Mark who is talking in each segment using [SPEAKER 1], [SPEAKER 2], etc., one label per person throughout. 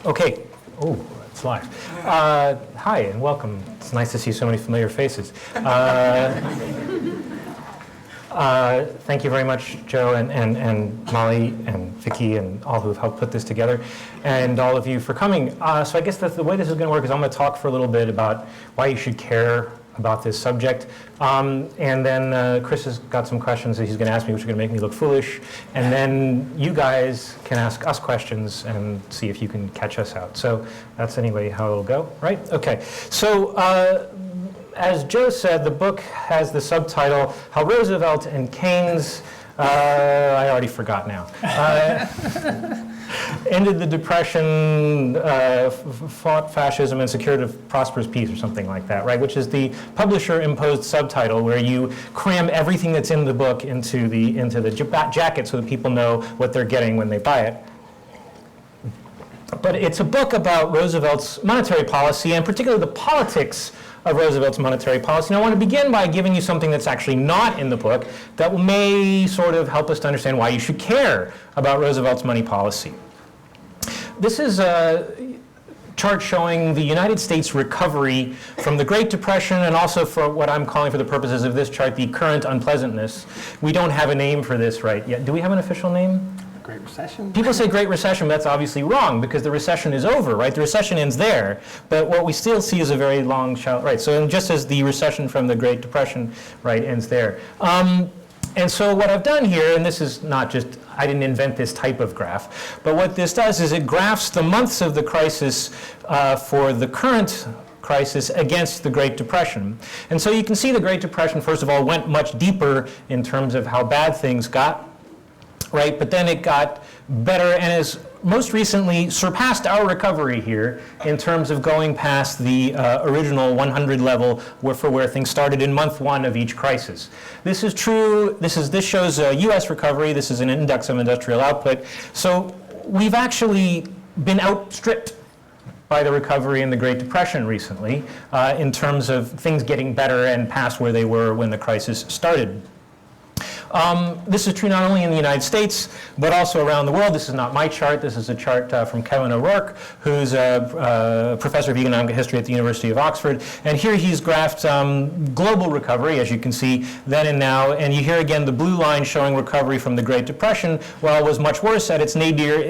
[SPEAKER 1] Okay. Oh, it's live. Hi and welcome. It's nice to see so many familiar faces. Thank you very much, Joe and Molly and Vicky and all who have helped put this together, and all of you for coming. So I guess the way this is going to work is I'm going to talk for a little bit about why you should care about this subject. And then Chris has got some questions that he's going to ask me, which are going to make me look foolish. And then you guys can ask us questions and see if you can catch us out. So that's anyway how it'll go, right? Okay. So as Joe said, the book has the subtitle, How Roosevelt and Keynes, I already forgot now, ended the Depression, fought fascism, and secured a prosperous peace, or something like that, right? Which is the publisher-imposed subtitle, where you cram everything that's in the book into the jacket so that people know what they're getting when they buy it. But it's a book about Roosevelt's monetary policy, and particularly the politics of Roosevelt's monetary policy. And I want to begin by giving you something that's actually not in the book that may sort of help us to understand why you should care about Roosevelt's money policy. This is a chart showing the United States recovery from the Great Depression, and also for what I'm calling, for the purposes of this chart, the current unpleasantness. We don't have a name for this right yet. Do we have an official name?
[SPEAKER 2] Great Recession?
[SPEAKER 1] People say Great Recession, but that's obviously wrong, because the recession is over, right? The recession ends there, but what we still see is a very long, shallow, right? So just as the recession from the Great Depression, right, ends there. And so what I've done here, and this is not just, I didn't invent this type of graph, but what this does is it graphs the months of the crisis for the current crisis against the Great Depression. And so you can see the Great Depression, first of all, went much deeper in terms of how bad things got, right? But then it got better and has most recently surpassed our recovery here in terms of going past the original 100 level for where things started in month one of each crisis. This is true. This shows U.S. recovery. This is an index of industrial output. So we've actually been outstripped by the recovery in the Great Depression recently in terms of things getting better and past where they were when the crisis started. This is true not only in the United States, but also around the world. This is not my chart. This is a chart from Kevin O'Rourke, who's a professor of economic history at the University of Oxford. And here he's graphed global recovery, as you can see, then and now. And you hear again the blue line showing recovery from the Great Depression. While it was much worse at its nadir,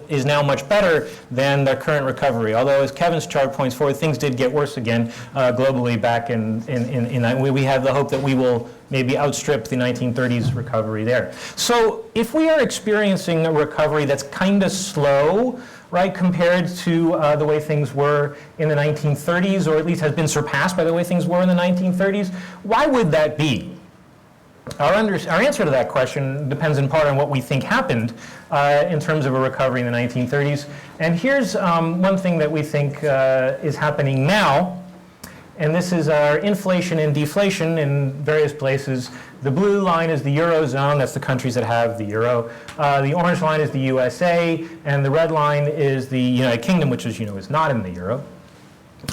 [SPEAKER 1] is now much better than the current recovery. Although, as Kevin's chart points forward, things did get worse again globally back in we have the hope that we will maybe outstrip the 1930s recovery there. So if we are experiencing a recovery that's kind of slow, right, compared to the way things were in the 1930s, or at least has been surpassed by the way things were in the 1930s, why would that be? Our answer to that question depends in part on what we think happened in terms of a recovery in the 1930s. And here's one thing that we think is happening now. And this is our inflation and deflation in various places. The blue line is the Eurozone. That's the countries that have the euro. The orange line is the USA. And the red line is the United Kingdom, which, as you know, is not in the euro.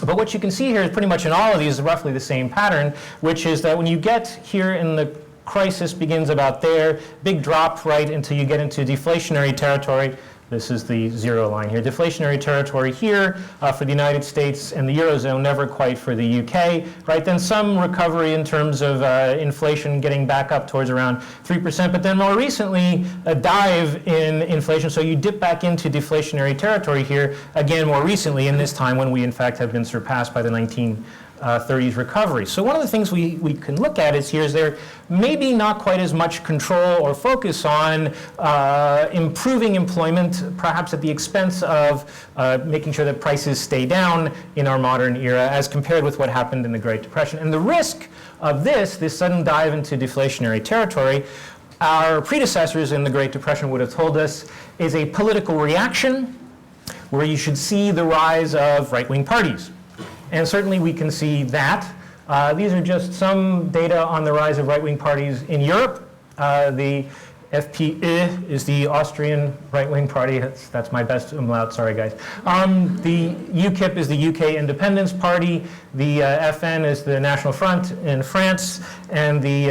[SPEAKER 1] But what you can see here is pretty much in all of these is roughly the same pattern, which is that when you get here in the crisis begins about there, big drop right until you get into deflationary territory. This is the zero line here. Deflationary territory here for the United States and the Eurozone, never quite for the UK, right? Then some recovery in terms of inflation getting back up towards around 3%, but then more recently, a dive in inflation. So you dip back into deflationary territory here, again more recently, in this time when we in fact have been surpassed by the 1930s recovery. So one of the things we can look at is there maybe not quite as much control or focus on improving employment, perhaps at the expense of making sure that prices stay down in our modern era as compared with what happened in the Great Depression. And the risk of this sudden dive into deflationary territory, our predecessors in the Great Depression would have told us, is a political reaction where you should see the rise of right-wing parties. And certainly we can see that. These are just some data on the rise of right-wing parties in Europe. The FPÖ is the Austrian right-wing party. That's my best umlaut, sorry guys. The UKIP is the UK Independence Party. The FN is the National Front in France. And the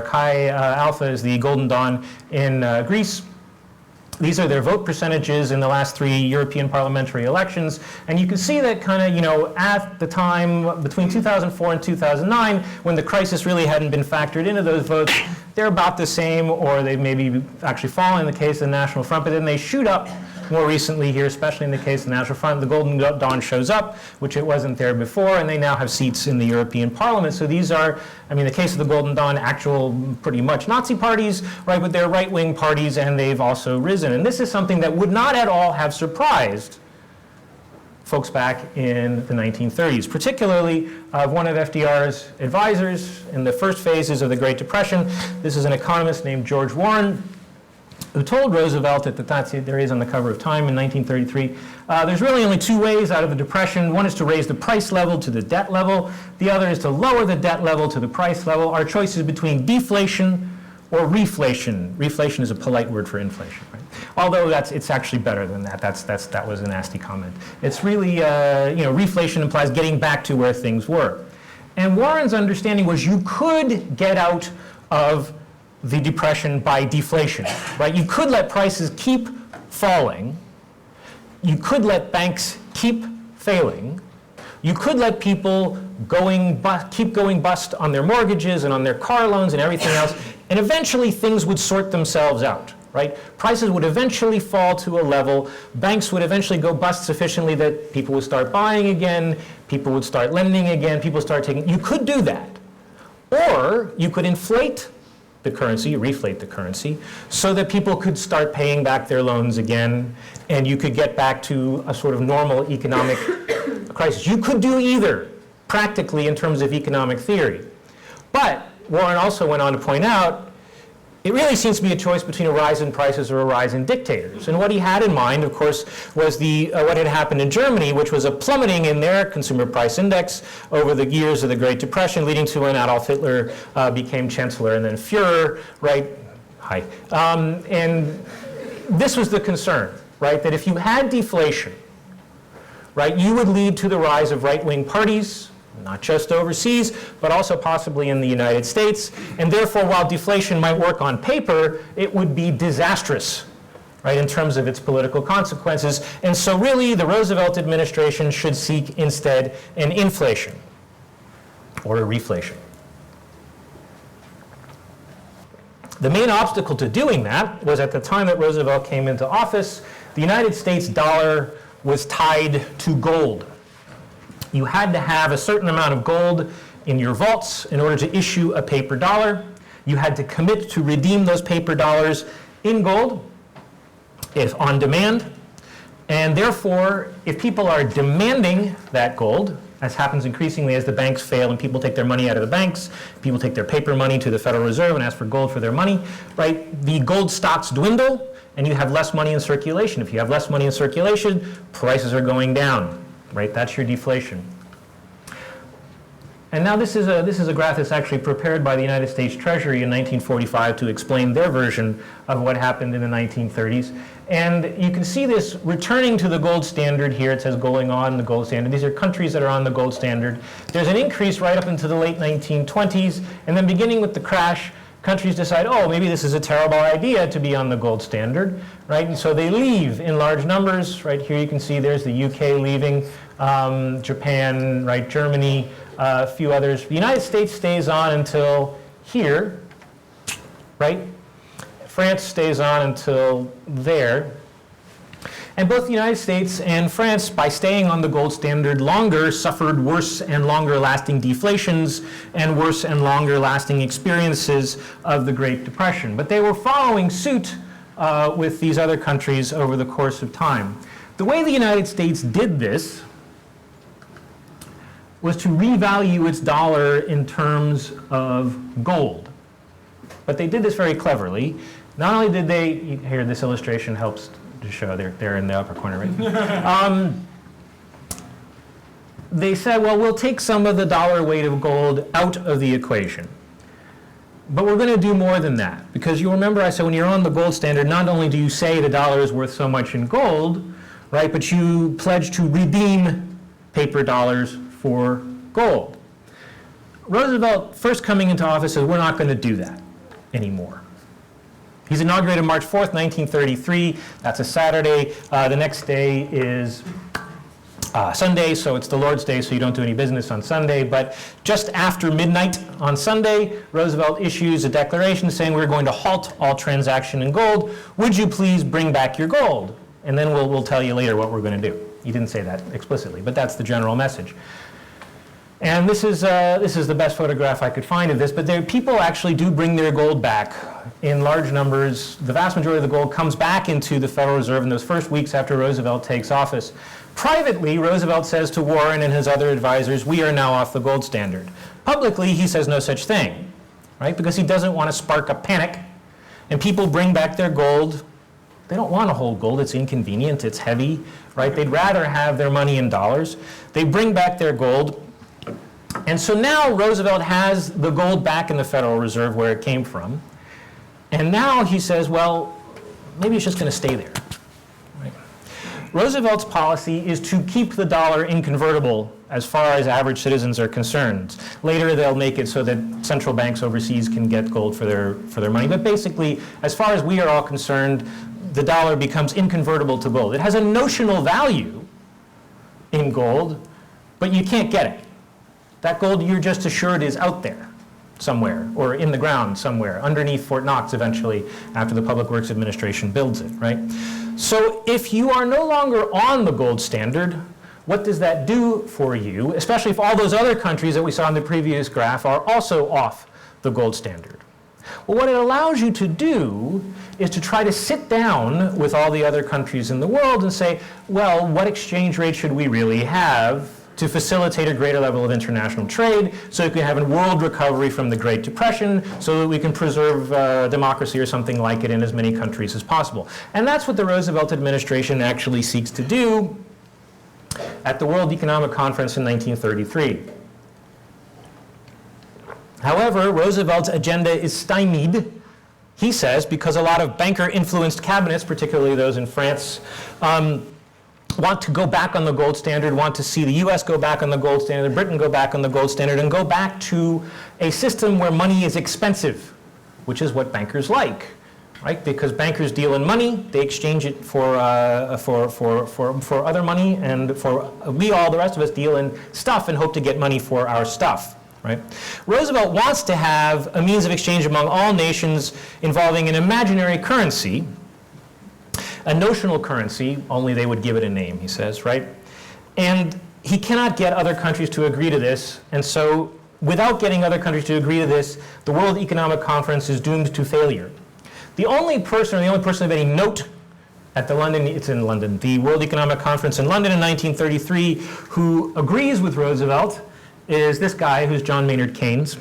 [SPEAKER 1] Chi Alpha is the Golden Dawn in Greece. These are their vote percentages in the last 3 European parliamentary elections. And you can see that kind of, at the time between 2004 and 2009, when the crisis really hadn't been factored into those votes, they're about the same, or they maybe actually fall in the case of the National Front, but then they shoot up more recently here, especially in the case of the National Front. The Golden Dawn shows up, which it wasn't there before, and they now have seats in the European Parliament. So these are, the case of the Golden Dawn, actual pretty much Nazi parties, right, but they're right-wing parties, and they've also risen. And this is something that would not at all have surprised folks back in the 1930s, particularly one of FDR's advisors in the first phases of the Great Depression. This is an economist named George Warren, who told Roosevelt at the time, there he is on the cover of Time in 1933, there's really only 2 ways out of the Depression. One is to raise the price level to the debt level. The other is to lower the debt level to the price level. Our choice is between deflation or reflation. Reflation is a polite word for inflation, right? Although it's actually better than that. That was a nasty comment. It's really, reflation implies getting back to where things were. And Warren's understanding was you could get out of the Depression by deflation, right? You could let prices keep falling. You could let banks keep failing. You could let people keep going bust on their mortgages and on their car loans and everything else, and eventually things would sort themselves out, right? Prices would eventually fall to a level. Banks would eventually go bust sufficiently that people would start buying again, people would start lending again, people start taking. You could do that. Or you could inflate the currency, reflate the currency, so that people could start paying back their loans again, and you could get back to a sort of normal economic crisis. You could do either, practically, in terms of economic theory. But Warren also went on to point out, it really seems to be a choice between a rise in prices or a rise in dictators. And what he had in mind, of course, was what had happened in Germany, which was a plummeting in their consumer price index over the years of the Great Depression, leading to when Adolf Hitler became Chancellor and then Führer, right? Hi. And this was the concern, right? That if you had deflation, right, you would lead to the rise of right-wing parties, not just overseas, but also possibly in the United States. And therefore, while deflation might work on paper, it would be disastrous, right, in terms of its political consequences. And so really, the Roosevelt administration should seek instead an inflation or a reflation. The main obstacle to doing that was at the time that Roosevelt came into office, the United States dollar was tied to gold. You had to have a certain amount of gold in your vaults in order to issue a paper dollar. You had to commit to redeem those paper dollars in gold, if on demand. And therefore, if people are demanding that gold, as happens increasingly as the banks fail and people take their money out of the banks, people take their paper money to the Federal Reserve and ask for gold for their money, right? The gold stocks dwindle and you have less money in circulation. If you have less money in circulation, prices are going down. Right, that's your deflation. And now this is a graph that's actually prepared by the United States Treasury in 1945 to explain their version of what happened in the 1930s. And you can see this returning to the gold standard here. It says going on the gold standard. These are countries that are on the gold standard. There's an increase right up into the late 1920s, and then beginning with the crash, countries decide, oh, maybe this is a terrible idea to be on the gold standard, right? And so they leave in large numbers. Right here you can see there's the UK leaving, Japan, right, Germany, a few others. The United States stays on until here, right? France stays on until there. And both the United States and France, by staying on the gold standard longer, suffered worse and longer lasting deflations and worse and longer lasting experiences of the Great Depression. But they were following suit with these other countries over the course of time. The way the United States did this was to revalue its dollar in terms of gold. But they did this very cleverly. Not only did they, here this illustration helps to show, they're in the upper corner, right? They said, well, we'll take some of the dollar weight of gold out of the equation. But we're going to do more than that. Because you remember I said when you're on the gold standard, not only do you say the dollar is worth so much in gold, right, but you pledge to redeem paper dollars for gold. Roosevelt, first coming into office, said we're not going to do that anymore. He's inaugurated March 4th, 1933. That's a Saturday. The next day is Sunday, so it's the Lord's Day, so you don't do any business on Sunday. But just after midnight on Sunday, Roosevelt issues a declaration saying we're going to halt all transaction in gold. Would you please bring back your gold? And then we'll tell you later what we're going to do. He didn't say that explicitly, but that's the general message. And this is the best photograph I could find of this, but people actually do bring their gold back in large numbers. The vast majority of the gold comes back into the Federal Reserve in those first weeks after Roosevelt takes office. Privately, Roosevelt says to Warren and his other advisors, we are now off the gold standard. Publicly, he says no such thing, right? Because he doesn't want to spark a panic. And people bring back their gold. They don't want to hold gold. It's inconvenient. It's heavy, right? They'd rather have their money in dollars. They bring back their gold. And so now Roosevelt has the gold back in the Federal Reserve where it came from. And now he says, well, maybe it's just going to stay there. Right? Roosevelt's policy is to keep the dollar inconvertible as far as average citizens are concerned. Later they'll make it so that central banks overseas can get gold for their money. But basically, as far as we are all concerned, the dollar becomes inconvertible to gold. It has a notional value in gold, but you can't get it. That gold, you're just assured, is out there somewhere, or in the ground somewhere, underneath Fort Knox eventually, after the Public Works Administration builds it, right? So if you are no longer on the gold standard, what does that do for you, especially if all those other countries that we saw in the previous graph are also off the gold standard? Well, what it allows you to do is to try to sit down with all the other countries in the world and say, well, what exchange rate should we really have to facilitate a greater level of international trade so we can have a world recovery from the Great Depression so that we can preserve democracy or something like it in as many countries as possible. And that's what the Roosevelt administration actually seeks to do at the World Economic Conference in 1933. However, Roosevelt's agenda is stymied, he says, because a lot of banker-influenced cabinets, particularly those in France, want to go back on the gold standard, want to see the US go back on the gold standard, Britain go back on the gold standard, and go back to a system where money is expensive, which is what bankers like, right? Because bankers deal in money, they exchange it for other money, and we all, the rest of us, deal in stuff and hope to get money for our stuff. Right? Roosevelt wants to have a means of exchange among all nations involving an imaginary currency, a notional currency, only they would give it a name, he says, right? And he cannot get other countries to agree to this, and so without getting other countries to agree to this, the World Economic Conference is doomed to failure. The only person of any note at the the World Economic Conference in London in 1933 who agrees with Roosevelt is this guy who's John Maynard Keynes.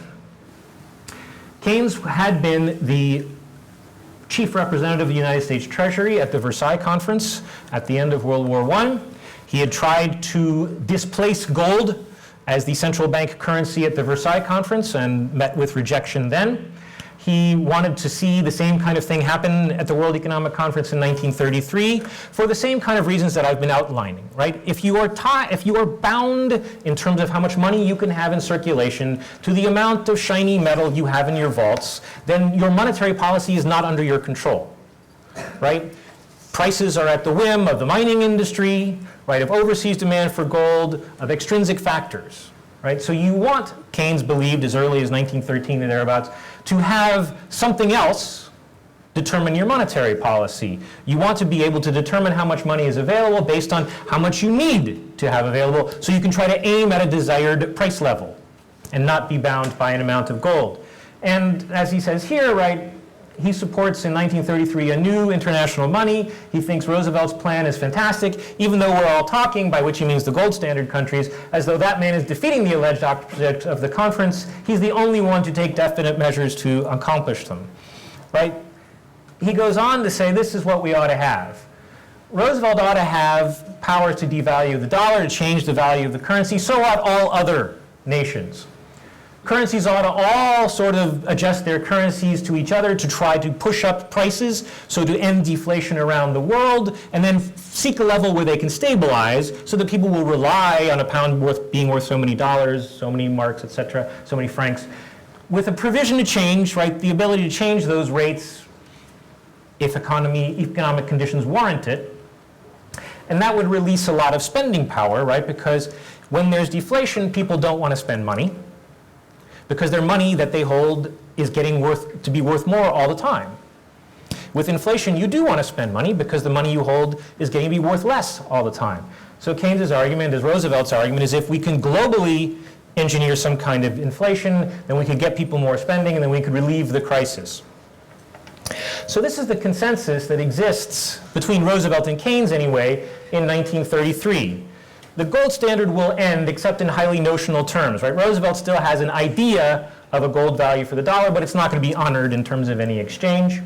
[SPEAKER 1] Keynes had been the chief representative of the United States Treasury at the Versailles Conference at the end of World War I. He had tried to displace gold as the central bank currency at the Versailles Conference and met with rejection then. He wanted to see the same kind of thing happen at the World Economic Conference in 1933 for the same kind of reasons that I've been outlining, right? If you are bound in terms of how much money you can have in circulation to the amount of shiny metal you have in your vaults, then your monetary policy is not under your control, right? Prices are at the whim of the mining industry, right, of overseas demand for gold, of extrinsic factors, right? So you want, Keynes believed as early as 1913 or thereabouts, to have something else determine your monetary policy. You want to be able to determine how much money is available based on how much you need to have available, so you can try to aim at a desired price level and not be bound by an amount of gold. And as he says here, right, he supports in 1933 a new international money. He thinks Roosevelt's plan is fantastic, even though we're all talking, by which he means the gold standard countries, as though that man is defeating the alleged object of the conference. He's the only one to take definite measures to accomplish them, right? He goes on to say this is what we ought to have. Roosevelt ought to have power to devalue the dollar, to change the value of the currency. So ought all other nations. Currencies ought to all sort of adjust their currencies to each other to try to push up prices, so to end deflation around the world, and then seek a level where they can stabilize so that people will rely on a pound being worth so many dollars, so many marks, etc., so many francs, with a provision to change, right, the ability to change those rates if economic conditions warrant it. And that would release a lot of spending power, right? Because when there's deflation, people don't want to spend money because their money that they hold is getting to be worth more all the time. With inflation, you do want to spend money because the money you hold is getting to be worth less all the time. So Keynes's argument, as Roosevelt's argument, is if we can globally engineer some kind of inflation, then we could get people more spending, and then we could relieve the crisis. So this is the consensus that exists between Roosevelt and Keynes, anyway, in 1933. The gold standard will end, except in highly notional terms, right? Roosevelt still has an idea of a gold value for the dollar, but it's not going to be honored in terms of any exchange.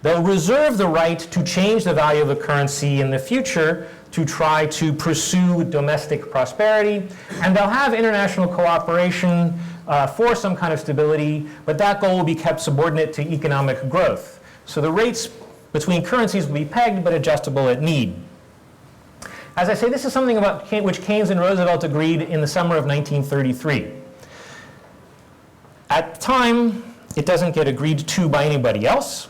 [SPEAKER 1] They'll reserve the right to change the value of a currency in the future to try to pursue domestic prosperity, and they'll have international cooperation for some kind of stability, but that goal will be kept subordinate to economic growth. So the rates between currencies will be pegged but adjustable at need. As I say, this is something about which Keynes and Roosevelt agreed in the summer of 1933. At the time, it doesn't get agreed to by anybody else.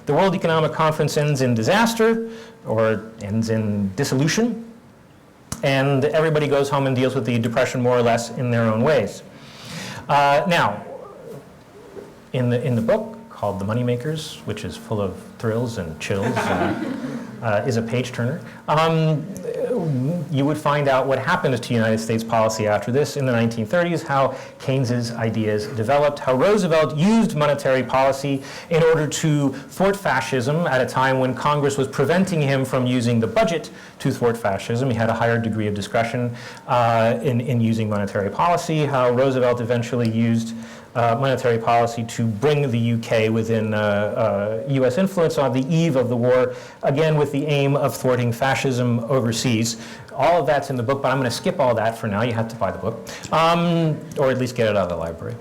[SPEAKER 1] The World Economic Conference ends in disaster, or ends in dissolution, and everybody goes home and deals with the Depression more or less in their own ways. Now, in the book called The Moneymakers, which is full of thrills and chills, is a page-turner, you would find out what happened to United States policy after this in the 1930s, how Keynes's ideas developed, how Roosevelt used monetary policy in order to thwart fascism at a time when Congress was preventing him from using the budget to thwart fascism. He had a higher degree of discretion in using monetary policy, how Roosevelt eventually used monetary policy to bring the UK within US influence on the eve of the war, again with the aim of thwarting fascism overseas. All of that's in the book, but I'm going to skip all that for now. You have to buy the book, or at least get it out of the library.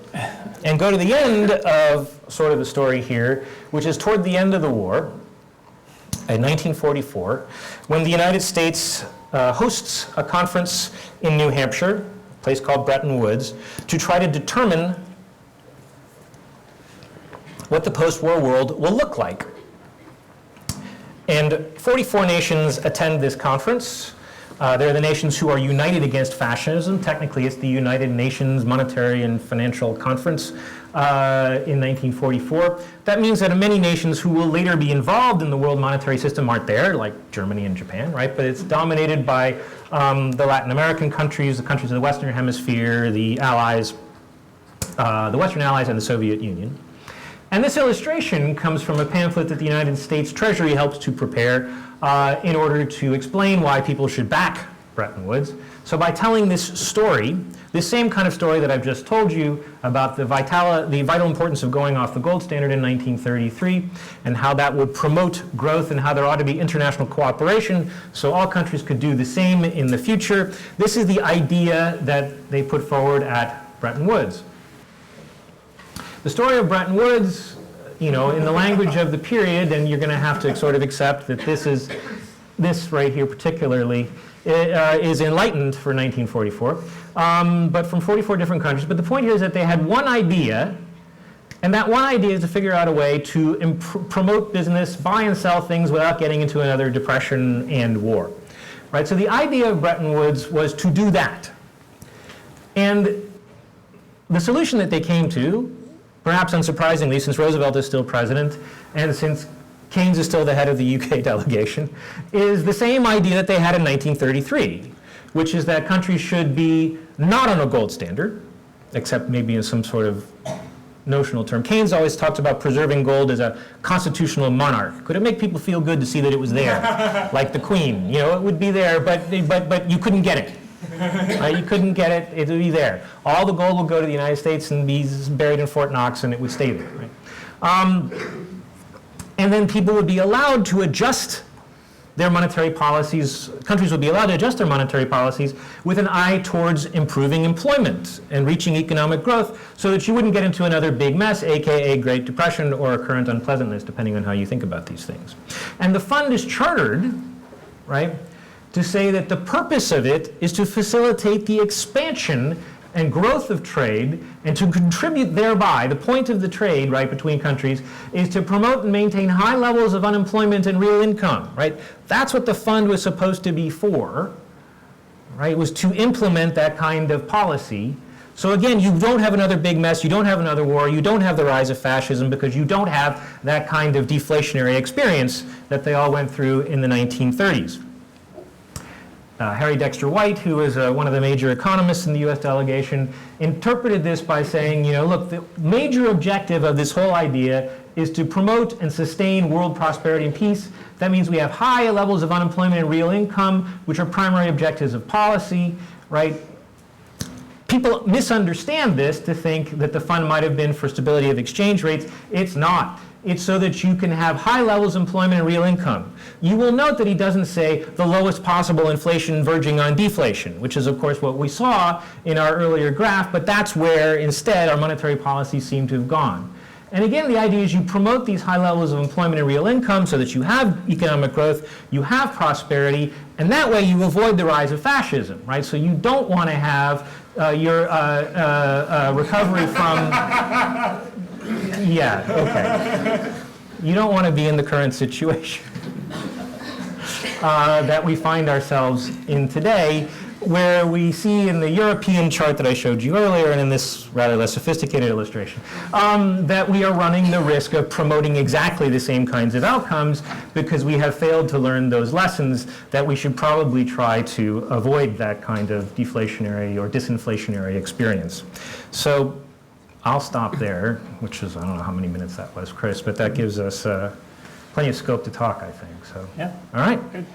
[SPEAKER 1] And go to the end of sort of the story here, which is toward the end of the war, in 1944, when the United States hosts a conference in New Hampshire, a place called Bretton Woods, to try to determine what the post-war world will look like. And 44 nations attend this conference. They're the nations who are united against fascism. Technically, it's the United Nations Monetary and Financial Conference in 1944. That means that many nations who will later be involved in the world monetary system aren't there, like Germany and Japan, right? But it's dominated by the Latin American countries, the countries of the Western Hemisphere, the Allies, the Western Allies, and the Soviet Union. And this illustration comes from a pamphlet that the United States Treasury helps to prepare in order to explain why people should back Bretton Woods. So by telling this story, this same kind of story that I've just told you about the vital importance of going off the gold standard in 1933 and how that would promote growth and how there ought to be international cooperation so all countries could do the same in the future. This is the idea that they put forward at Bretton Woods. The story of Bretton Woods, you know, in the language of the period, and you're going to have to sort of accept that this right here particularly is enlightened for 1944, but from 44 different countries. But the point here is that they had one idea, and that one idea is to figure out a way to promote business, buy and sell things without getting into another depression and war. Right? So the idea of Bretton Woods was to do that. And the solution that they came to, perhaps unsurprisingly, since Roosevelt is still president and since Keynes is still the head of the UK delegation, is the same idea that they had in 1933, which is that countries should be not on a gold standard, except maybe in some sort of notional term. Keynes always talked about preserving gold as a constitutional monarch. Could it make people feel good to see that it was there, like the Queen? You know, it would be there, but you couldn't get it. You couldn't get it, it would be there. All the gold would go to the United States and be buried in Fort Knox and it would stay there. Right? And then people would be allowed to adjust their monetary policies, countries would be allowed to adjust their monetary policies with an eye towards improving employment and reaching economic growth so that you wouldn't get into another big mess, aka Great Depression or a current unpleasantness, depending on how you think about these things. And the fund is chartered, right, to say that the purpose of it is to facilitate the expansion and growth of trade, and to contribute thereby, the point of the trade, right, between countries, is to promote and maintain high levels of unemployment and real income, right? That's what the fund was supposed to be for, right? It was to implement that kind of policy. So again, you don't have another big mess, you don't have another war, you don't have the rise of fascism, because you don't have that kind of deflationary experience that they all went through in the 1930s. Harry Dexter White, who was one of the major economists in the US delegation, interpreted this by saying, you know, look, the major objective of this whole idea is to promote and sustain world prosperity and peace. That means we have high levels of unemployment and real income, which are primary objectives of policy, right? People misunderstand this to think that the fund might have been for stability of exchange rates. It's not. It's so that you can have high levels of employment and real income. You will note that he doesn't say the lowest possible inflation verging on deflation, which is, of course, what we saw in our earlier graph, but that's where, instead, our monetary policies seem to have gone. And again, the idea is you promote these high levels of employment and real income so that you have economic growth, you have prosperity, and that way you avoid the rise of fascism, right? So you don't want to have your recovery from... Yeah, okay. You don't want to be in the current situation that we find ourselves in today, where we see in the European chart that I showed you earlier, and in this rather less sophisticated illustration, that we are running the risk of promoting exactly the same kinds of outcomes because we have failed to learn those lessons that we should probably try to avoid that kind of deflationary or disinflationary experience. So I'll stop there, which is, I don't know how many minutes that was, Chris, but that gives us plenty of scope to talk, I think. So,
[SPEAKER 2] yeah.
[SPEAKER 1] All right.
[SPEAKER 2] Good.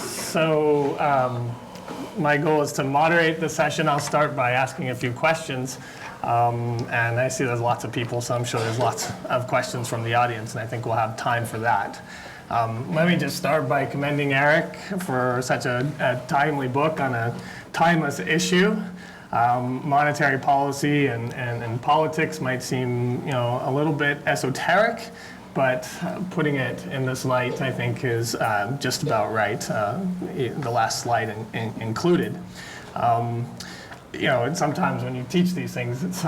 [SPEAKER 2] So my goal is to moderate the session. I'll start by asking a few questions. And I see there's lots of people, so I'm sure there's lots of questions from the audience, and I think we'll have time for that. Let me just start by commending Eric for such a timely book on a timeless issue. Monetary policy and politics might seem, you know, a little bit esoteric, but putting it in this light, I think, is just about right. The last slide included. You know, and sometimes when you teach these things, it's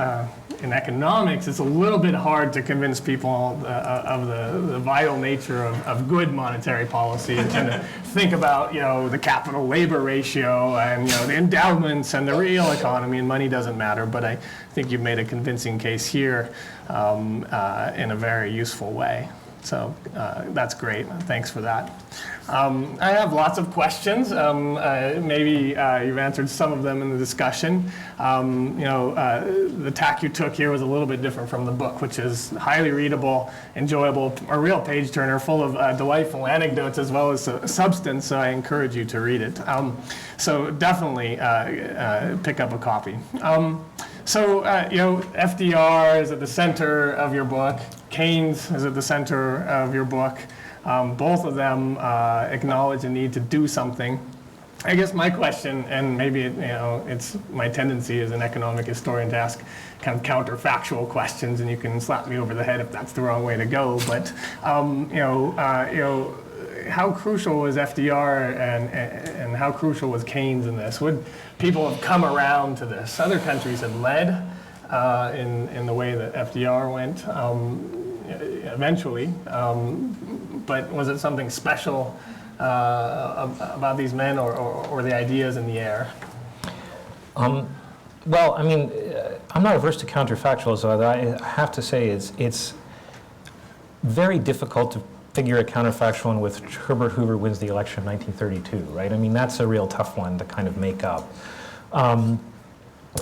[SPEAKER 2] in economics, it's a little bit hard to convince people of the vital nature of good monetary policy and to think about, you know, the capital labor ratio and, you know, the endowments and the real economy, and money doesn't matter. But I think you've made a convincing case here in a very useful way. So that's great. Thanks for that. I have lots of questions. Maybe you've answered some of them in the discussion. You know, the tack you took here was a little bit different from the book, which is highly readable, enjoyable, a real page turner full of delightful anecdotes as well as substance. So I encourage you to read it. So definitely pick up a copy. So, you know, FDR is at the center of your book. Keynes is at the center of your book. Both of them acknowledge the need to do something. I guess my question, and maybe, you know, it's my tendency as an economic historian to ask kind of counterfactual questions, and you can slap me over the head if that's the wrong way to go. But, you know, how crucial was FDR and how crucial was Keynes in this? Would people have come around to this? Other countries had led in the way that FDR went eventually, but was it something special about these men or the ideas in the air?
[SPEAKER 1] Well, I mean, I'm not averse to counterfactuals, so I have to say it's very difficult to figure a counterfactual in which Herbert Hoover wins the election of 1932, right? I mean, that's a real tough one to kind of make up.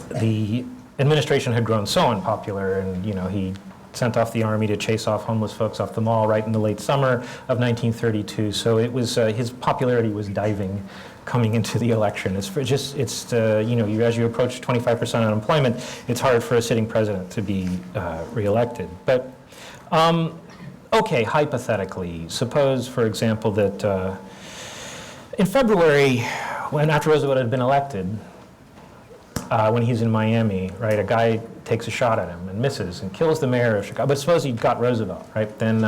[SPEAKER 1] The administration had grown so unpopular, and, you know, he sent off the army to chase off homeless folks off the mall right in the late summer of 1932. So it was his popularity was diving coming into the election. It's you know, as you approach 25% unemployment, it's hard for a sitting president to be reelected. But okay, hypothetically, suppose, for example, that in February, after Roosevelt had been elected, when he's in Miami, right, a guy takes a shot at him and misses and kills the mayor of Chicago. But suppose he got Roosevelt, right? Then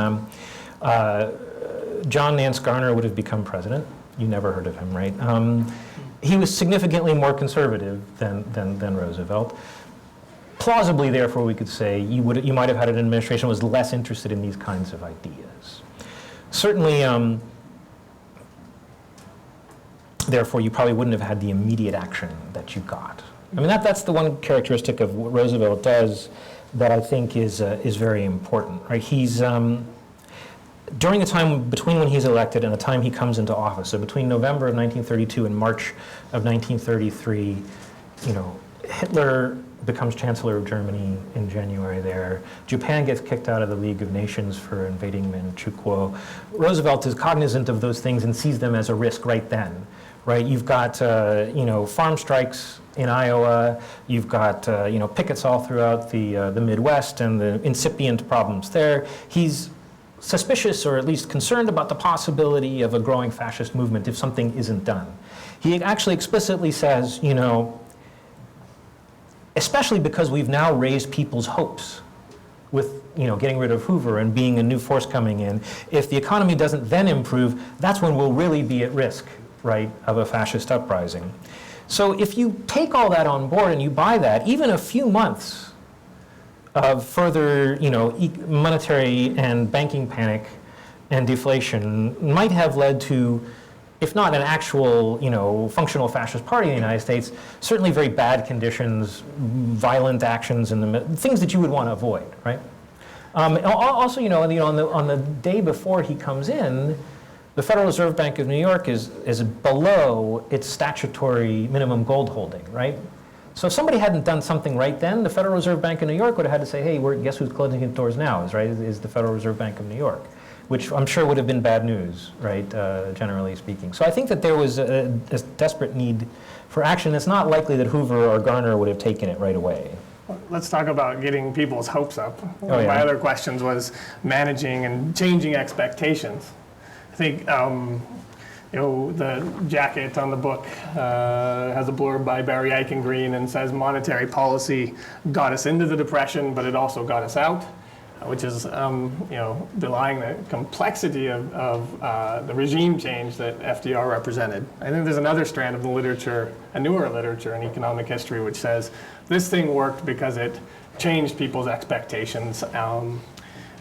[SPEAKER 1] John Nance Garner would have become president. You never heard of him, right? He was significantly more conservative than Roosevelt. Plausibly, therefore, we could say you might have had an administration that was less interested in these kinds of ideas. Certainly, therefore, you probably wouldn't have had the immediate action that you got. I mean, that's the one characteristic of what Roosevelt does that I think is very important, right? He's, during the time between when he's elected and the time he comes into office, so between November of 1932 and March of 1933, you know, Hitler becomes Chancellor of Germany in January there. Japan gets kicked out of the League of Nations for invading Manchukuo. Roosevelt is cognizant of those things and sees them as a risk right then, right? You've got, you know, farm strikes in Iowa. You've got, you know, pickets all throughout the Midwest and the incipient problems there. He's suspicious or at least concerned about the possibility of a growing fascist movement if something isn't done. He actually explicitly says, you know, especially because we've now raised people's hopes with, you know, getting rid of Hoover and being a new force coming in, if the economy doesn't then improve, that's when we'll really be at risk, right, of a fascist uprising. So if you take all that on board and you buy that, even a few months of further, you know, monetary and banking panic and deflation might have led to, if not an actual, you know, functional fascist party in the United States, certainly very bad conditions, violent actions, and things that you would want to avoid, right? Also, you know, on the day before he comes in, the Federal Reserve Bank of New York is below its statutory minimum gold holding, right? So if somebody hadn't done something right then, the Federal Reserve Bank of New York would have had to say, hey, guess who's closing its doors now, is the Federal Reserve Bank of New York, which I'm sure would have been bad news, right, generally speaking. So I think that there was a desperate need for action. It's not likely that Hoover or Garner would have taken it right away.
[SPEAKER 2] Let's talk about getting people's hopes up.
[SPEAKER 1] Oh, yeah.
[SPEAKER 2] My other questions was managing and changing expectations. I think, you know, the jacket on the book has a blurb by Barry Eichengreen and says monetary policy got us into the Depression, but it also got us out, which is, you know, belying the complexity of the regime change that FDR represented. I think there's another strand of the literature, a newer literature in economic history, which says this thing worked because it changed people's expectations.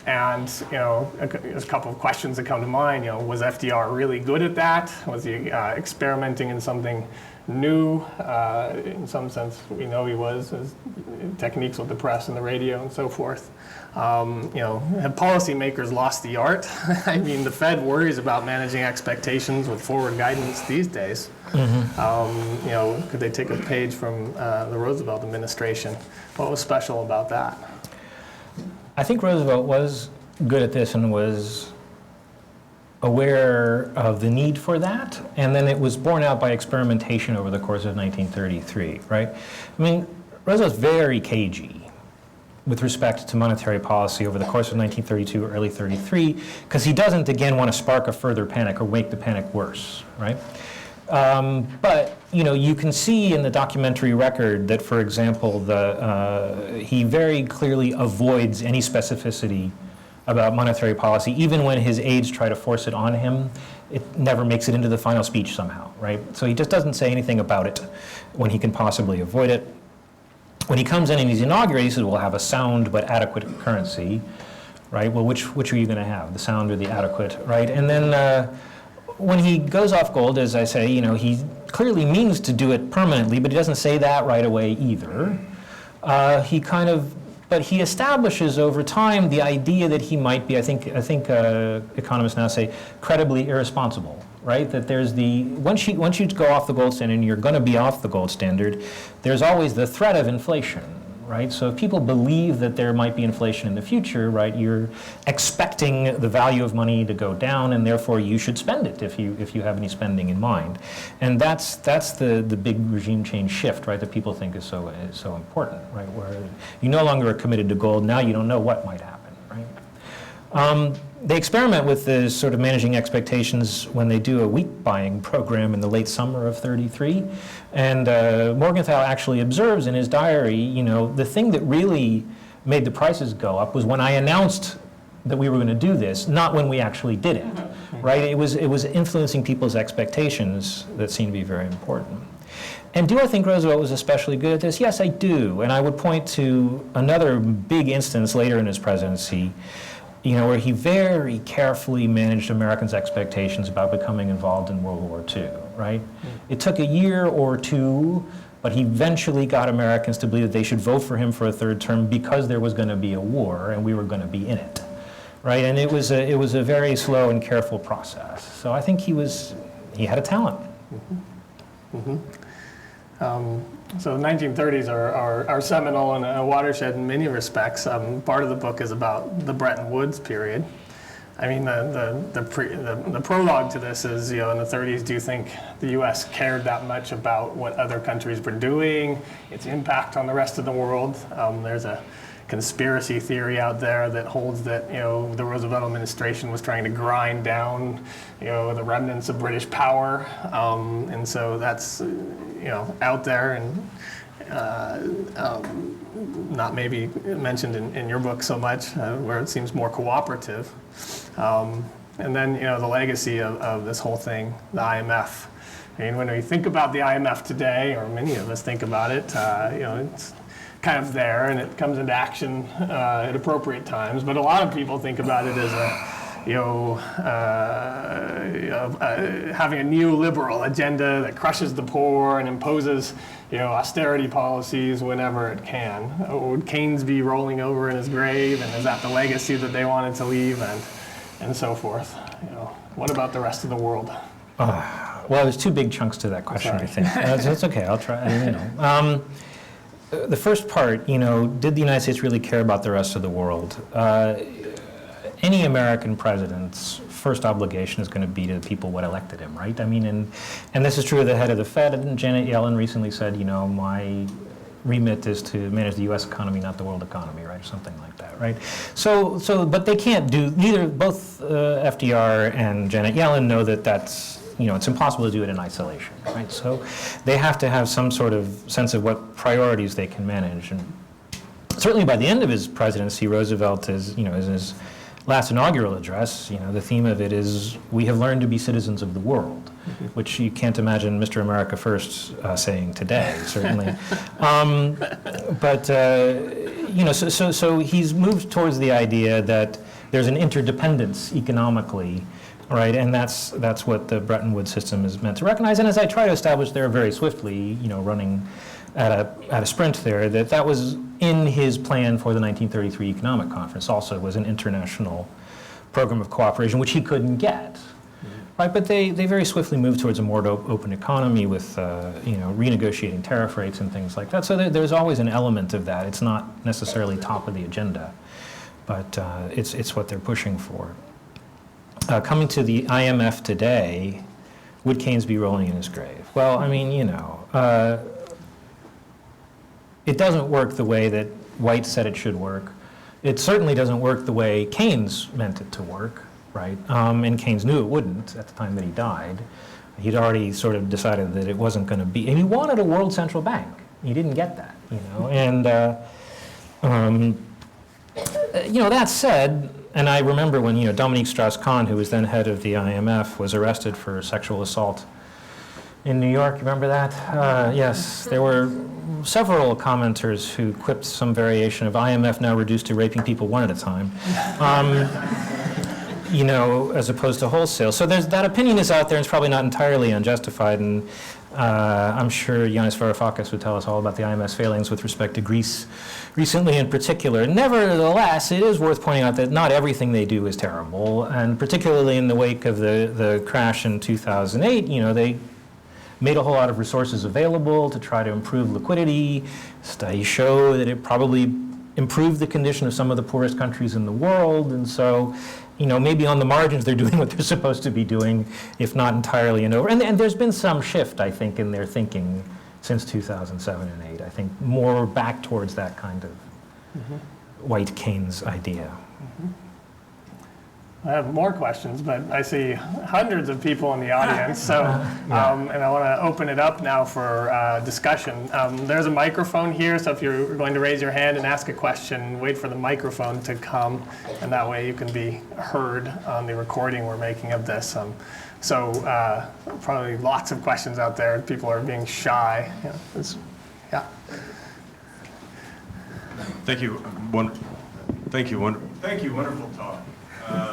[SPEAKER 2] And, you know, there's a couple of questions that come to mind. You know, was FDR really good at that? Was he experimenting in something new? In some sense, we know he was. His techniques with the press and the radio and so forth. You know, have policymakers lost the art? I mean, the Fed worries about managing expectations with forward guidance these days. Mm-hmm. You know, could they take a page from the Roosevelt administration? What was special about that?
[SPEAKER 1] I think Roosevelt was good at this and was aware of the need for that, and then it was borne out by experimentation over the course of 1933, right? I mean, Roosevelt's very cagey with respect to monetary policy over the course of 1932, early 33, because he doesn't, again, want to spark a further panic or make the panic worse, right? But, you know, you can see in the documentary record that, for example, he very clearly avoids any specificity about monetary policy. Even when his aides try to force it on him, it never makes it into the final speech somehow, right? So he just doesn't say anything about it when he can possibly avoid it. When he comes in and he's inaugurated, he says, we'll have a sound but adequate currency, right? Well, which are you going to have, the sound or the adequate, right? And then when he goes off gold, as I say, you know, he clearly means to do it permanently, but he doesn't say that right away either. But he establishes over time the idea that he might be, I think economists now say, credibly irresponsible, right? That there's once you go off the gold standard, and you're going to be off the gold standard, there's always the threat of inflation, right? So if people believe that there might be inflation in the future, right, you're expecting the value of money to go down, and therefore you should spend it if you have any spending in mind. And that's the big regime change shift, right, that people think is so important, right, where you no longer are committed to gold, now you don't know what might happen, right? They experiment with the sort of managing expectations when they do a wheat buying program in the late summer of 33. And Morgenthau actually observes in his diary, you know, the thing that really made the prices go up was when I announced that we were going to do this, not when we actually did it, right? It was influencing people's expectations that seemed to be very important. And do I think Roosevelt was especially good at this? Yes, I do. And I would point to another big instance later in his presidency, where he very carefully managed Americans' expectations about becoming involved in World War II, right? It took a year or two, but he eventually got Americans to believe that they should vote for him for a third term because there was going to be a war and we were going to be in it, right? And it was a very slow and careful process. So I think he had a talent.
[SPEAKER 2] So the 1930s are seminal and a watershed in many respects. Part of the book is about the Bretton Woods period. I mean, the prologue to this is, in the 30s, do you think the U.S. cared that much about what other countries were doing, its impact on the rest of the world? There's a conspiracy theory out there that holds that, the Roosevelt administration was trying to grind down, the remnants of British power. And so that's, out there and not maybe mentioned in your book so much, where it seems more cooperative. And then, the legacy of this whole thing, the IMF. I mean, when we think about the IMF today, or many of us think about it, it's kind of there and it comes into action at appropriate times. But a lot of people think about it as having a neoliberal agenda that crushes the poor and imposes, austerity policies whenever it can. Would Keynes be rolling over in his grave, and is that the legacy that they wanted to leave, and so forth? What about the rest of the world?
[SPEAKER 1] Well, there's two big chunks to that question, I think. That's okay. I'll try. The first part, did the United States really care about the rest of the world? Any American president's first obligation is going to be to the people what elected him, right? I mean, and this is true of the head of the Fed. And Janet Yellen recently said, my remit is to manage the U.S. economy, not the world economy, right, or something like that, right? But they can't do, both FDR and Janet Yellen know that that's, it's impossible to do it in isolation, right? So they have to have some sort of sense of what priorities they can manage. And certainly by the end of his presidency, Roosevelt is, in his last inaugural address, the theme of it is, we have learned to be citizens of the world, which you can't imagine Mr. America First saying today, certainly. So he's moved towards the idea that there's an interdependence economically, right? And that's what the Bretton Woods system is meant to recognize. And as I try to establish there very swiftly, running at a sprint there, that was in his plan for the 1933 Economic Conference also was an international program of cooperation, which he couldn't get, right? But they very swiftly moved towards a more open economy with, renegotiating tariff rates and things like that. So there's always an element of that. It's not necessarily top of the agenda, but it's what they're pushing for. Coming to the IMF today, would Keynes be rolling in his grave? Well, I mean, it doesn't work the way that White said it should work. It certainly doesn't work the way Keynes meant it to work, right? And Keynes knew it wouldn't at the time that he died. He'd already sort of decided that it wasn't going to be, and he wanted a world central bank. He didn't get that, And, that said, and I remember when, Dominique Strauss-Kahn, who was then head of the IMF, was arrested for sexual assault in New York. You remember that? Yes, there were several commenters who quipped some variation of IMF now reduced to raping people one at a time, as opposed to wholesale. So that opinion is out there, and it's probably not entirely unjustified. And I'm sure Yanis Varoufakis would tell us all about the IMF's failings with respect to Greece recently in particular. Nevertheless, it is worth pointing out that not everything they do is terrible, and particularly in the wake of the crash in 2008, they made a whole lot of resources available to try to improve liquidity. Studies show that it probably improved the condition of some of the poorest countries in the world. And so, maybe on the margins they're doing what they're supposed to be doing, if not entirely and over. And there's been some shift, I think, in their thinking since 2007 and 8. I think more back towards that kind of White Keynes idea.
[SPEAKER 2] I have more questions, but I see hundreds of people in the audience, so, and I want to open it up now for discussion. There's a microphone here, so if you're going to raise your hand and ask a question, wait for the microphone to come, and that way you can be heard on the recording we're making of this. Probably lots of questions out there. People are being shy. Yeah.
[SPEAKER 3] Thank you. Thank you. Wonderful talk.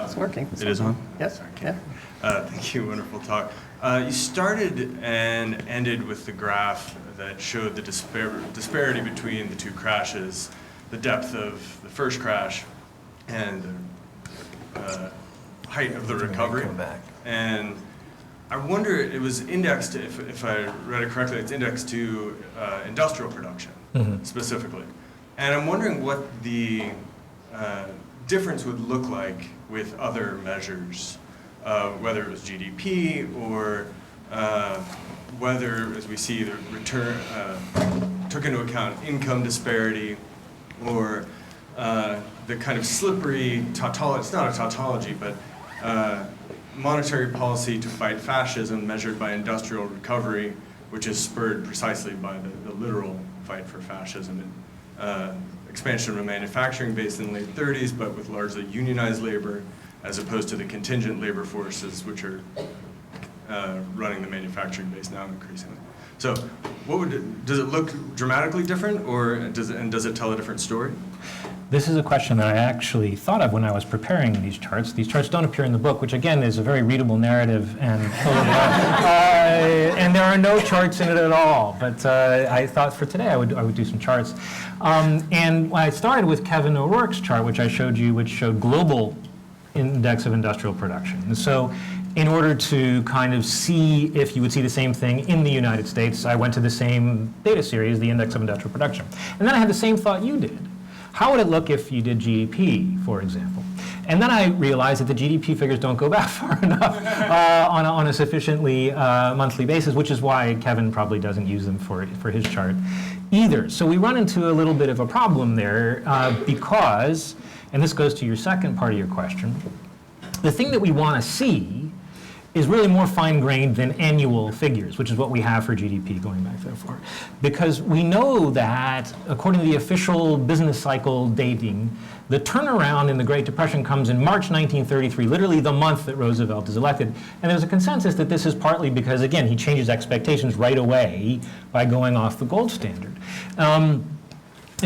[SPEAKER 2] It's working.
[SPEAKER 3] It is on?
[SPEAKER 2] Yes. Yeah.
[SPEAKER 3] Thank you. Wonderful talk. You started and ended with the graph that showed the disparity between the two crashes, the depth of the first crash and the height of the recovery. And I wonder, it was indexed, if I read it correctly, it's indexed to industrial production specifically. And I'm wondering what the difference would look like with other measures, whether it was GDP or whether, as we see, the return took into account income disparity or the kind of slippery tautology, it's not a tautology, but monetary policy to fight fascism measured by industrial recovery, which is spurred precisely by the literal fight for fascism. Expansion of manufacturing based in the late 30s, but with largely unionized labor, as opposed to the contingent labor forces, which are running the manufacturing base now increasingly. So, does it look dramatically different, or does it tell a different story?
[SPEAKER 1] This is a question that I actually thought of when I was preparing these charts. These charts don't appear in the book, which again is a very readable narrative, and and there are no charts in it at all. But I thought for today I would do some charts. And I started with Kevin O'Rourke's chart, which I showed you, which showed global index of industrial production. And so, in order to kind of see if you would see the same thing in the United States, I went to the same data series, the index of industrial production. And then I had the same thought you did. How would it look if you did GDP, for example? And then I realized that the GDP figures don't go back far enough on a sufficiently monthly basis, which is why Kevin probably doesn't use them for his chart either. So we run into a little bit of a problem there because, and this goes to your second part of your question, the thing that we want to see is really more fine-grained than annual figures, which is what we have for GDP going back therefore. Because we know that, according to the official business cycle dating, the turnaround in the Great Depression comes in March 1933, literally the month that Roosevelt is elected. And there's a consensus that this is partly because, again, he changes expectations right away by going off the gold standard. And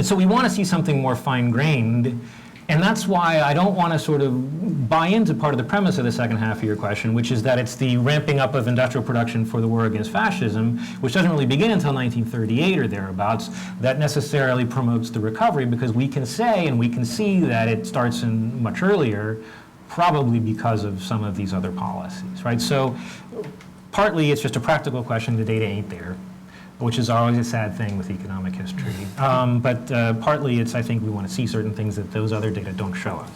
[SPEAKER 1] so we want to see something more fine-grained. And that's why I don't want to sort of buy into part of the premise of the second half of your question, which is that it's the ramping up of industrial production for the war against fascism, which doesn't really begin until 1938 or thereabouts, that necessarily promotes the recovery, because we can say and we can see that it starts in much earlier, probably because of some of these other policies, right? So partly it's just a practical question, the data ain't there, which is always a sad thing with economic history. But partly it's, I think, we want to see certain things that those other data don't show us.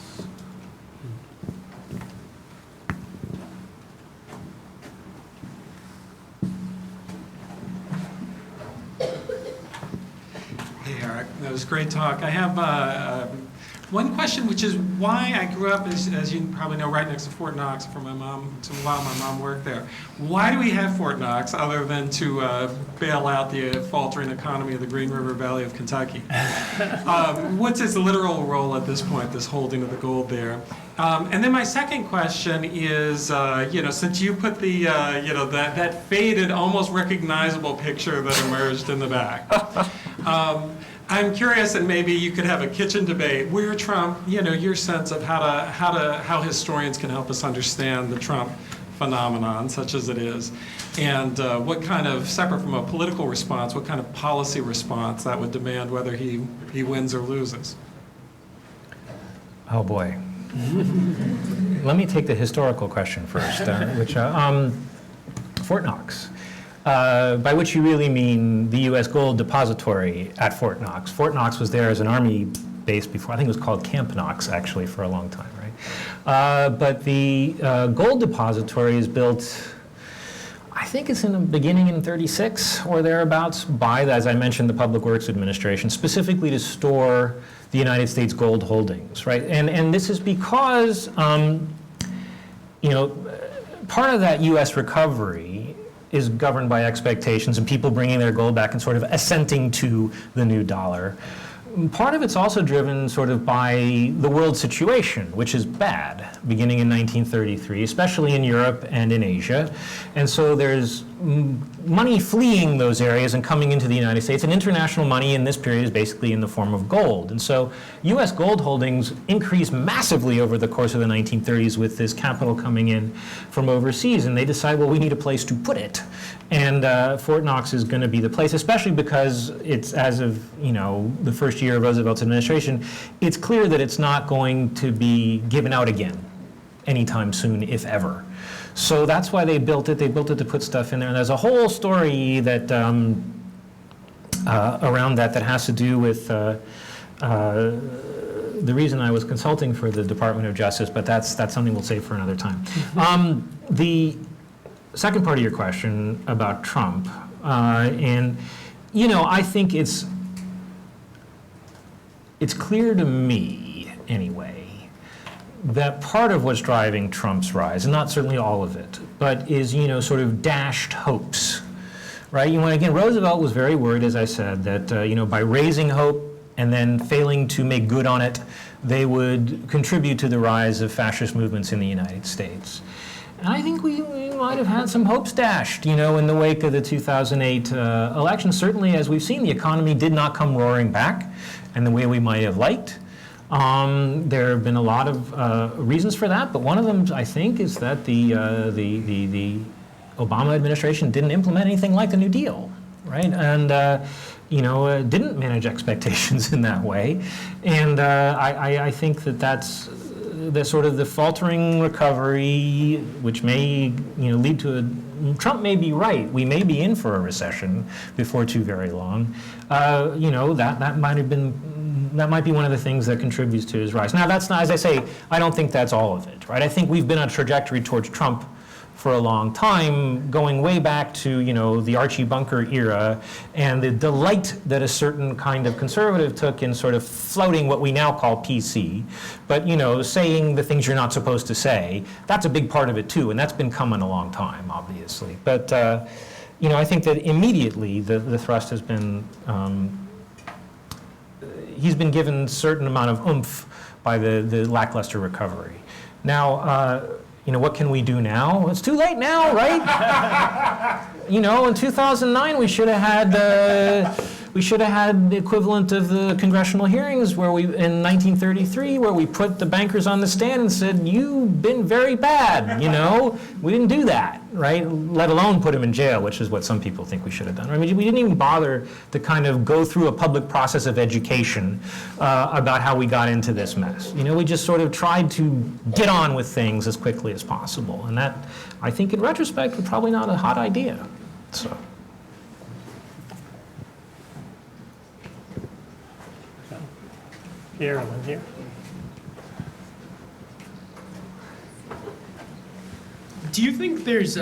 [SPEAKER 4] Hey, Eric. That was a great talk. I have one question, which is why I grew up, as you probably know, right next to Fort Knox for my mom. While my mom worked there. Why do we have Fort Knox other than to bail out the faltering economy of the Green River Valley of Kentucky? What's its literal role at this point, this holding of the gold there? And then my second question is, since you put the, that faded, almost recognizable picture that emerged in the back. I'm curious, and maybe you could have a kitchen debate where Trump, your sense of how historians can help us understand the Trump phenomenon, such as it is, and what kind of, separate from a political response, what kind of policy response that would demand, whether he wins or loses.
[SPEAKER 1] Oh boy. Let me take the historical question first, which Fort Knox. By which you really mean the U.S. gold depository at Fort Knox. Fort Knox was there as an army base before. I think it was called Camp Knox, actually, for a long time, right? But the gold depository is built, I think it's in the beginning in 36 or thereabouts, by, as I mentioned, the Public Works Administration, specifically to store the United States gold holdings, right? And this is because part of that U.S. recovery is governed by expectations and people bringing their gold back and sort of assenting to the new dollar. Part of it's also driven sort of by the world situation, which is bad, beginning in 1933, especially in Europe and in Asia. And so there's money fleeing those areas and coming into the United States, and international money in this period is basically in the form of gold. And so U.S. gold holdings increased massively over the course of the 1930s with this capital coming in from overseas, and they decide, well, we need a place to put it. And Fort Knox is going to be the place, especially because it's, as of the first year of Roosevelt's administration, it's clear that it's not going to be given out again anytime soon, if ever. So that's why they built it. They built it to put stuff in there. And there's a whole story that around that has to do with the reason I was consulting for the Department of Justice, but that's something we'll save for another time. The second part of your question about Trump, and I think it's clear to me, anyway, that part of what's driving Trump's rise, and not certainly all of it, but is, sort of dashed hopes, right? Again, Roosevelt was very worried, as I said, that, by raising hope and then failing to make good on it, they would contribute to the rise of fascist movements in the United States. And I think we might have had some hopes dashed, in the wake of the 2008 election. Certainly, as we've seen, the economy did not come roaring back in the way we might have liked. There have been a lot of reasons for that, but one of them, I think, is that the Obama administration didn't implement anything like the New Deal, right? And didn't manage expectations in that way. And I think that's the sort of the faltering recovery, which may lead to Trump may be right. We may be in for a recession before too very long. That might be one of the things that contributes to his rise. Now, that's not, as I say, I don't think that's all of it, right? I think we've been on a trajectory towards Trump for a long time, going way back to, the Archie Bunker era, and the delight that a certain kind of conservative took in sort of floating what we now call PC, but, saying the things you're not supposed to say. That's a big part of it, too, and that's been coming a long time, obviously. But, I think that immediately the thrust has been he's been given a certain amount of oomph by the lackluster recovery. Now, what can we do now? It's too late now, right? In 2009, we should have had the equivalent of the congressional hearings in 1933, where we put the bankers on the stand and said, "You've been very bad." We didn't do that, right? Let alone put him in jail, which is what some people think we should have done. I mean, we didn't even bother to kind of go through a public process of education about how we got into this mess. We just sort of tried to get on with things as quickly as possible, and that, I think, in retrospect, was probably not a hot idea. So.
[SPEAKER 2] Here and then here.
[SPEAKER 5] Do you think there's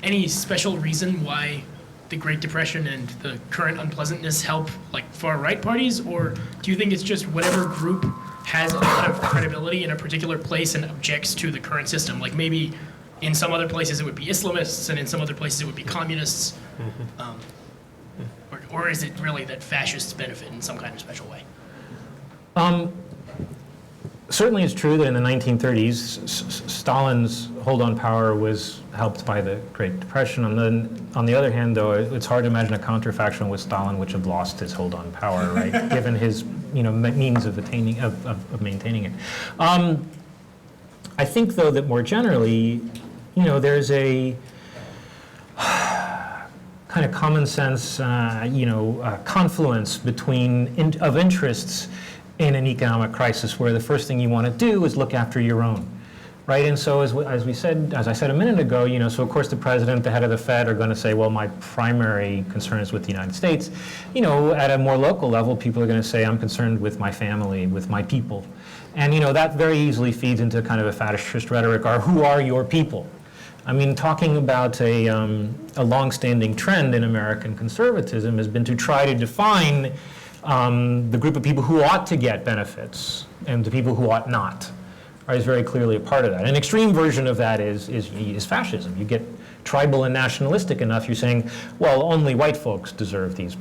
[SPEAKER 5] any special reason why the Great Depression and the current unpleasantness help far-right parties, or do you think it's just whatever group has a lot of credibility in a particular place and objects to the current system? Like maybe in some other places it would be Islamists, and in some other places it would be communists, or is it really that fascists benefit in some kind of special way?
[SPEAKER 1] Certainly it's true that in the 1930s, Stalin's hold on power was helped by the Great Depression. On the other hand, though, it's hard to imagine a counterfaction with Stalin which had lost his hold on power, right? Given his means of maintaining it. I think, though, that more generally, there's a kind of common sense, confluence of interests in an economic crisis, where the first thing you want to do is look after your own, right? And so, as I said a minute ago, so of course the president, the head of the Fed, are going to say, well, my primary concern is with the United States. At a more local level, people are going to say, I'm concerned with my family, with my people, and that very easily feeds into kind of a fascist rhetoric, or who are your people? I mean, talking about a long-standing trend in American conservatism has been to try to define the group of people who ought to get benefits and the people who ought not, is very clearly a part of that. An extreme version of that is fascism. You get tribal and nationalistic enough, you're saying, well, only white folks deserve these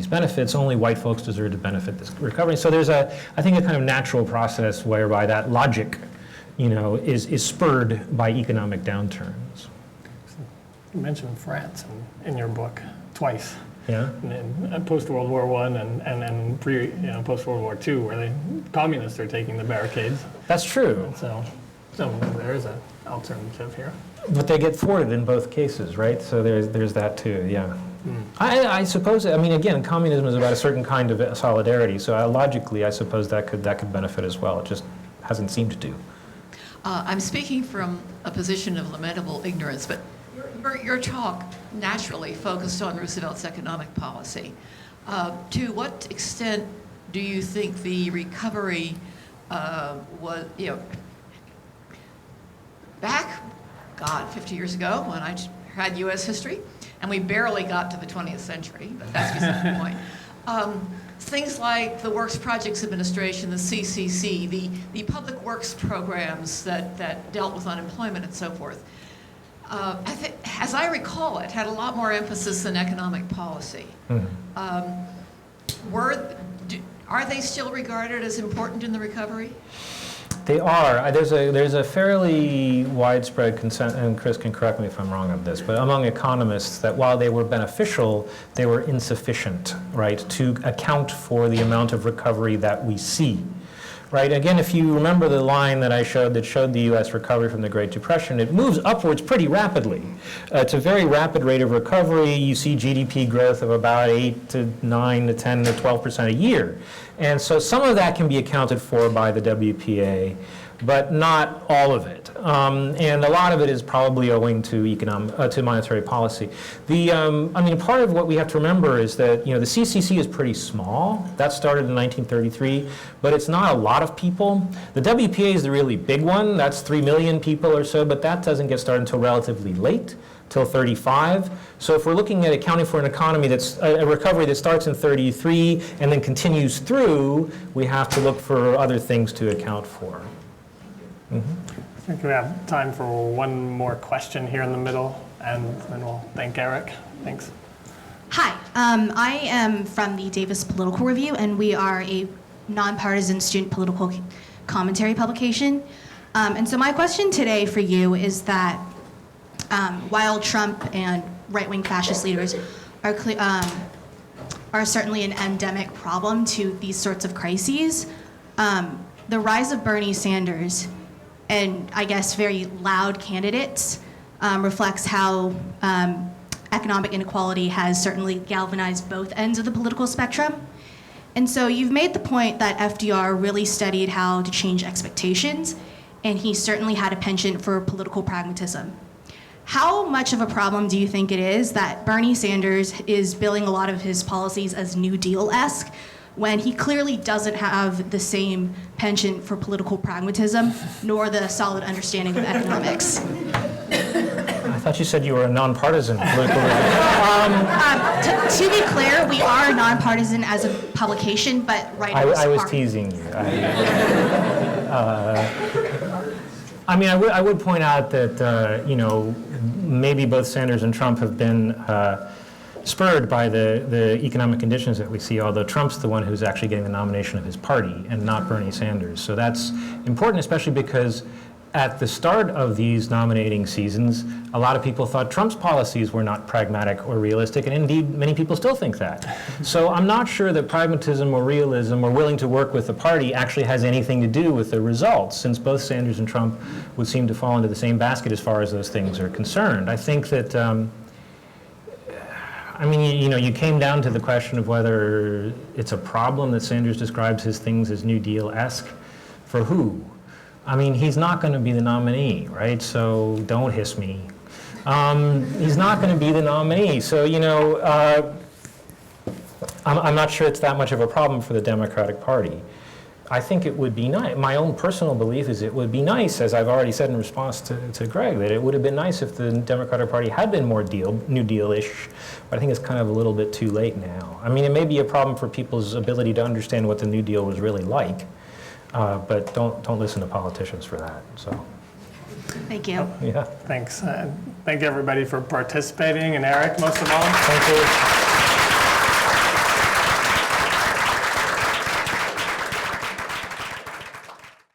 [SPEAKER 1] benefits, only white folks deserve to benefit this recovery. So there's I think, a kind of natural process whereby that logic, is spurred by economic downturns.
[SPEAKER 2] You mentioned France in your book twice.
[SPEAKER 1] Yeah.
[SPEAKER 2] In post-World War I and post-World War II, where the communists are taking the barricades.
[SPEAKER 1] That's true.
[SPEAKER 2] So there is an alternative here.
[SPEAKER 1] But they get thwarted in both cases, right? So there's that too, yeah. I suppose, again, communism is about a certain kind of solidarity, so logically I suppose that could benefit as well. It just hasn't seemed to do.
[SPEAKER 6] I'm speaking from a position of lamentable ignorance, but your talk naturally focused on Roosevelt's economic policy. To what extent do you think the recovery was, back, 50 years ago when I had U.S. history, and we barely got to the 20th century, but that's beside the point. Things like the Works Projects Administration, the CCC, the public works programs that dealt with unemployment and so forth, as I recall it, had a lot more emphasis than economic policy. Are they still regarded as important in the recovery?
[SPEAKER 1] They are. There's a fairly widespread consent, and Chris can correct me if I'm wrong on this, but among economists that while they were beneficial, they were insufficient, right, to account for the amount of recovery that we see. Right? Again, if you remember the line that I showed that showed the U.S. recovery from the Great Depression, it moves upwards pretty rapidly. It's a very rapid rate of recovery. You see GDP growth of about 8 to 9 to 10 to 12% a year. And so some of that can be accounted for by the WPA, but not all of it. And a lot of it is probably owing to to monetary policy. Part of what we have to remember is that the CCC is pretty small. That started in 1933, but it's not a lot of people. The WPA is the really big one. That's 3 million people or so, but that doesn't get started until relatively late, till 35. So if we're looking at accounting for an economy that's a recovery that starts in 33 and then continues through, we have to look for other things to account for.
[SPEAKER 2] I think we have time for one more question here in the middle, and then we'll thank Eric. Thanks.
[SPEAKER 7] Hi, I am from the Davis Political Review, and we are a nonpartisan student political commentary publication. And so my question today for you is that while Trump and right-wing fascist leaders are certainly an endemic problem to these sorts of crises, the rise of Bernie Sanders and I guess very loud candidates reflects how economic inequality has certainly galvanized both ends of the political spectrum. And so you've made the point that FDR really studied how to change expectations, and he certainly had a penchant for political pragmatism. How much of a problem do you think it is that Bernie Sanders is billing a lot of his policies as New Deal-esque, when he clearly doesn't have the same penchant for political pragmatism, nor the solid understanding of economics?
[SPEAKER 1] I thought you said you were a nonpartisan political
[SPEAKER 7] To be clear, we are nonpartisan as a publication, but
[SPEAKER 1] I was teasing you. I would point out that, maybe both Sanders and Trump have been spurred by the economic conditions that we see, although Trump's the one who's actually getting the nomination of his party and not Bernie Sanders. So that's important, especially because at the start of these nominating seasons, a lot of people thought Trump's policies were not pragmatic or realistic, and indeed many people still think that. So I'm not sure that pragmatism or realism or willing to work with the party actually has anything to do with the results, since both Sanders and Trump would seem to fall into the same basket as far as those things are concerned. I think that you came down to the question of whether it's a problem that Sanders describes his things as New Deal-esque. For who? He's not going to be the nominee, right? So don't hiss me. He's not going to be the nominee. So, I'm not sure it's that much of a problem for the Democratic Party. I think it would be nice. My own personal belief is it would be nice, as I've already said in response to Greg, that it would have been nice if the Democratic Party had been more New Deal-ish, but I think it's kind of a little bit too late now. It may be a problem for people's ability to understand what the New Deal was really like. But don't listen to politicians for that, so,
[SPEAKER 7] Thank you.
[SPEAKER 1] yeah.
[SPEAKER 2] Thanks. Thank everybody for participating, and Eric, most of all.
[SPEAKER 1] Thank you.